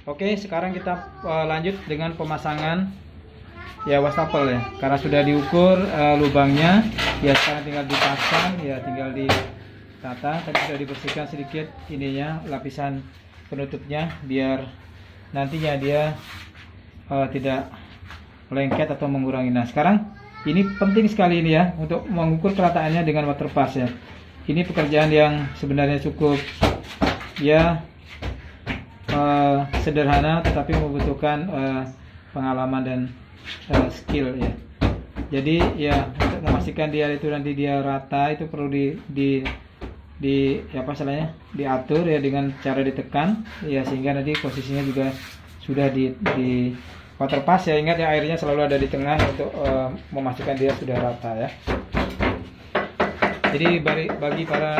Oke, sekarang kita lanjut dengan pemasangan ya wastafel ya. Karena sudah diukur lubangnya, ya sekarang tinggal dipasang, ya tinggal ditata. Tadi sudah dibersihkan sedikit ininya, lapisan penutupnya, biar nantinya dia tidak lengket atau mengurangi. Nah, sekarang ini penting sekali ini ya untuk mengukur kerataannya dengan water pass ya. Ini pekerjaan yang sebenarnya cukup ya sederhana, tetapi membutuhkan pengalaman dan skill ya. Jadi ya untuk memastikan dia itu nanti dia rata, itu perlu di apa istilahnya, diatur ya dengan cara ditekan ya, sehingga nanti posisinya juga sudah di water pass ya. Ingat ya, airnya selalu ada di tengah untuk memastikan dia sudah rata ya. Jadi bagi para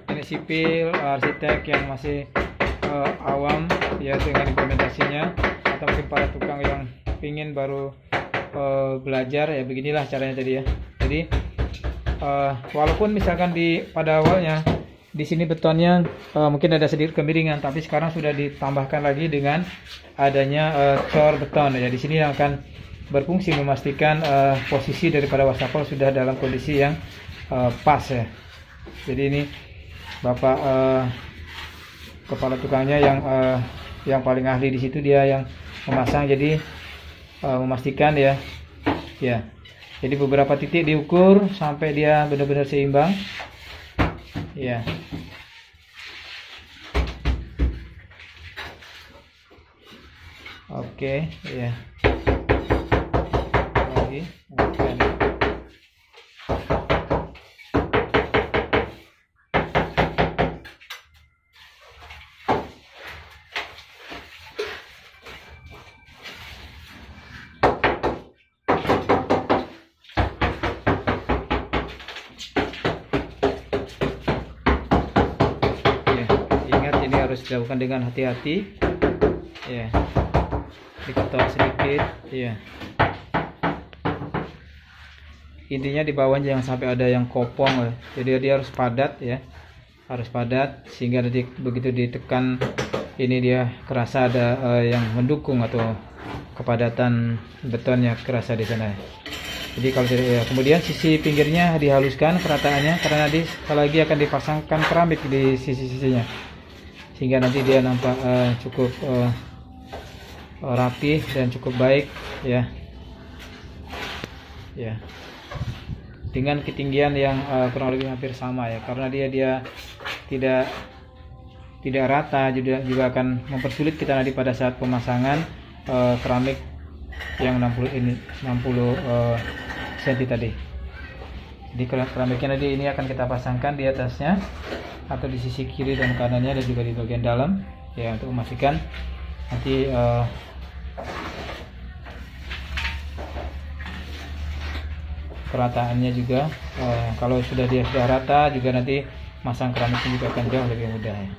teknik sipil, arsitek yang masih awam ya dengan implementasinya, atau mungkin para tukang yang ingin baru belajar ya, beginilah caranya tadi ya. Jadi walaupun misalkan pada awalnya di sini betonnya mungkin ada sedikit kemiringan, tapi sekarang sudah ditambahkan lagi dengan adanya cor beton ya. Di sini yang akan berfungsi memastikan posisi daripada wastafel sudah dalam kondisi yang pas ya. Jadi ini Bapak kepala tukangnya yang paling ahli di situ, dia yang memasang. Jadi memastikan ya. Jadi beberapa titik diukur sampai dia benar-benar seimbang. Ya. Oke, ya. Lagi. Harus dilakukan dengan hati-hati ya, diketok sedikit ya. Intinya di bawahnya jangan sampai ada yang kopong ya. Jadi dia harus padat ya, harus padat, sehingga nanti begitu ditekan ini dia kerasa ada yang mendukung, atau kepadatan betonnya kerasa di sana ya. Jadi kalau tidak ya, kemudian sisi pinggirnya dihaluskan kerataannya, karena nanti sekali lagi akan dipasangkan keramik di sisi-sisinya, sehingga nanti dia nampak cukup rapih dan cukup baik ya. Dengan ketinggian yang kurang lebih hampir sama ya, karena dia tidak rata juga akan mempersulit kita nanti pada saat pemasangan keramik yang 60 cm tadi. Jadi keramiknya nanti ini akan kita pasangkan di atasnya, atau di sisi kiri dan kanannya, dan juga di bagian dalam ya, untuk memastikan nanti kerataannya juga. Kalau sudah rata juga, nanti masang keramiknya juga akan jauh lebih mudah ya.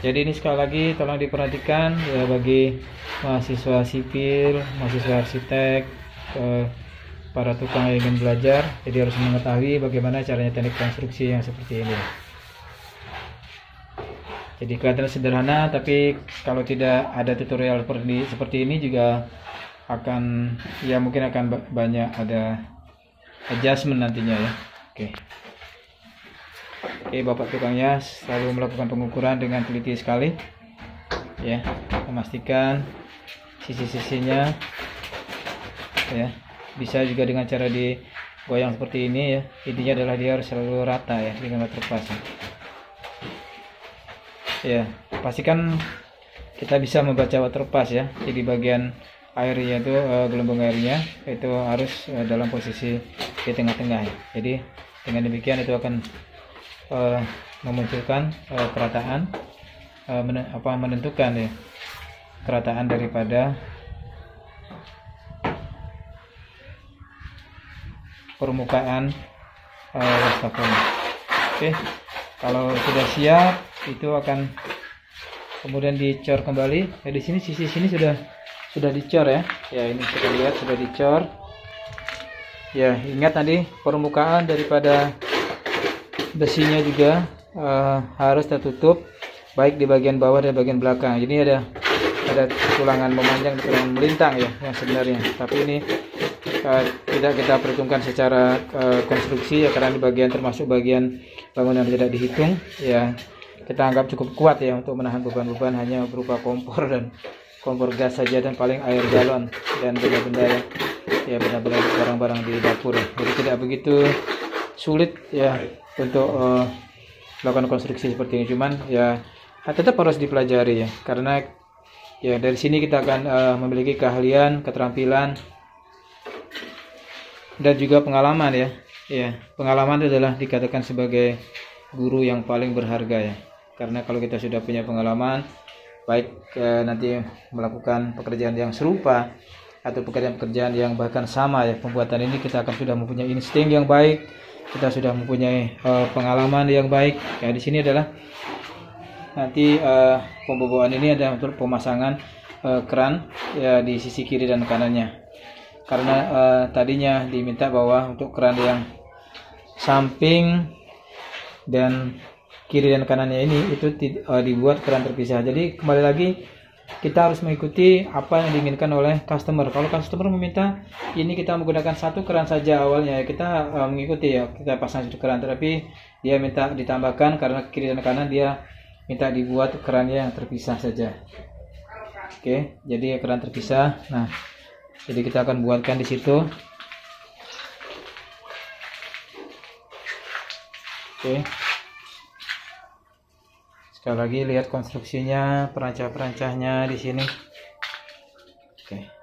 Jadi ini sekali lagi tolong diperhatikan ya, bagi mahasiswa sipil, mahasiswa arsitek, para tukang yang ingin belajar. Jadi harus mengetahui bagaimana caranya teknik konstruksi yang seperti ini. Jadi kelihatan sederhana, tapi kalau tidak ada tutorial seperti ini juga akan ya, mungkin akan banyak ada adjustment nantinya ya. Oke, Bapak tukangnya selalu melakukan pengukuran dengan teliti sekali ya, memastikan sisi-sisinya ya. Bisa juga dengan cara digoyang seperti ini ya. Intinya adalah dia harus selalu rata ya dengan water pass ya. Pastikan kita bisa membaca water pass ya. Jadi bagian airnya itu, gelembung airnya itu harus dalam posisi di tengah-tengah ya. Jadi dengan demikian itu akan memunculkan kerataan, menentukan ya kerataan daripada permukaan wastafel. Oke, kalau sudah siap itu akan kemudian dicor kembali. Ya, di sini sisi sini sudah dicor ya. Ya, ini kita lihat sudah dicor. Ya, ingat tadi permukaan daripada besinya juga harus tertutup baik di bagian bawah dan bagian belakang. Jadi ada tulangan memanjang dan tulangan melintang ya yang sebenarnya, tapi ini tidak kita perhitungkan secara konstruksi ya, karena di bagian termasuk bagian bangunan tidak dihitung ya. Kita anggap cukup kuat ya untuk menahan beban-beban hanya berupa kompor dan kompor gas saja, dan paling air galon dan benda-benda ya benar-benar barang-barang di dapur ya. Jadi tidak begitu sulit ya untuk melakukan konstruksi seperti ini, cuman ya tetap harus dipelajari ya, karena ya dari sini kita akan memiliki keahlian, keterampilan dan juga pengalaman ya. Ya, pengalaman itu adalah dikatakan sebagai guru yang paling berharga ya. Karena kalau kita sudah punya pengalaman, baik nanti melakukan pekerjaan yang serupa atau pekerjaan-pekerjaan yang bahkan sama ya pembuatan ini, kita akan sudah mempunyai insting yang baik, kita sudah mempunyai pengalaman yang baik. Ya, di sini adalah nanti pemboboan ini ada untuk pemasangan keran ya di sisi kiri dan kanannya. Karena tadinya diminta bahwa untuk keran yang samping dan kiri dan kanannya ini itu dibuat keran terpisah. Jadi kembali lagi kita harus mengikuti apa yang diinginkan oleh customer. Kalau customer meminta ini kita menggunakan satu keran saja awalnya, kita mengikuti ya, kita pasang satu keran. Tapi dia minta ditambahkan karena kiri dan kanan, dia minta dibuat kerannya yang terpisah saja. Oke, jadi keran terpisah. Nah, jadi kita akan buatkan di situ. Oke. Sekali lagi lihat konstruksinya, perancah-perancahnya di sini. Oke.